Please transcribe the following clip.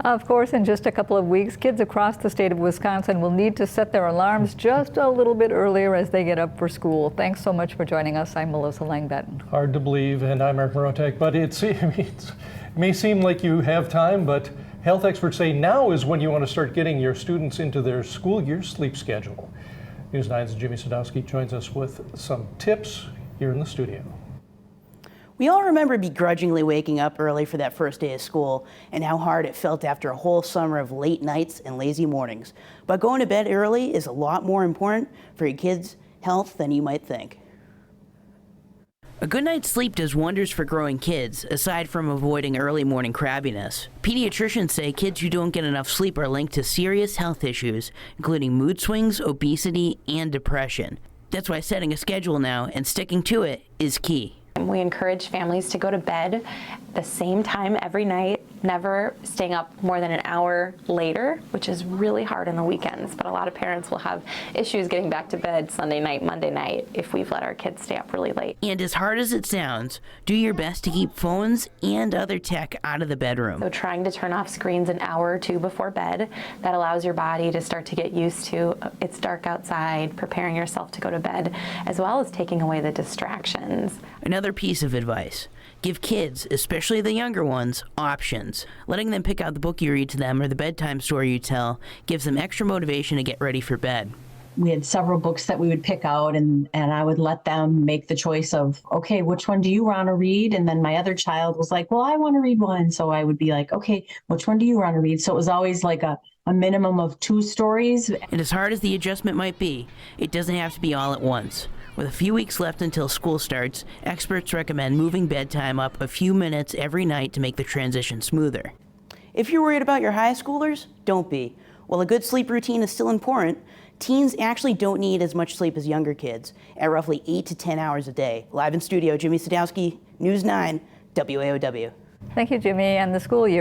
Of course, in just a couple of weeks, kids across the state of Wisconsin will need to set their alarms just a little bit earlier as they get up for school. Thanks so much for joining us. I'm Melissa Langbetten. Hard to believe, and I'm Eric Morotek, but it may seem like you have time, but health experts say now is when you want to start getting your students into their school year sleep schedule. News 9's Jimmy Sadowski joins us with some tips here in the studio. We all remember begrudgingly waking up early for that first day of school and how hard it felt after a whole summer of late nights and lazy mornings. But going to bed early is a lot more important for your kids' health than you might think. A good night's sleep does wonders for growing kids, aside from avoiding early morning crabbiness. Pediatricians say kids who don't get enough sleep are linked to serious health issues, including mood swings, obesity, and depression. That's why setting a schedule now and sticking to it is key. We encourage families to go to bed the same time every night, never staying up more than an hour later, which is really hard on the weekends. But a lot of parents will have issues getting back to bed Sunday night, Monday night if we've let our kids stay up really late. And as hard as it sounds, do your best to keep phones and other tech out of the bedroom. So trying to turn off screens an hour or two before bed, that allows your body to start to get used to it's dark outside, preparing yourself to go to bed, as well as taking away the distractions. Another piece of advice: give kids, especially the younger ones, options. Letting them pick out the book you read to them or the bedtime story you tell gives them extra motivation to get ready for bed. We had several books that we would pick out, and I would let them make the choice of, okay, which one do you want to read? And then my other child was like, well, I want to read one. So I would be like, okay, which one do you want to read? So it was always like a minimum of 2 stories. And as hard as the adjustment might be, it doesn't have to be all at once. With a few weeks left until school starts, experts recommend moving bedtime up a few minutes every night to make the transition smoother. If you're worried about your high schoolers, don't be. While a good sleep routine is still important, teens actually don't need as much sleep as younger kids, at roughly 8 to 10 hours a day. Live in studio, Jimmy Sadowski, News 9, WAOW. Thank you, Jimmy. And the school year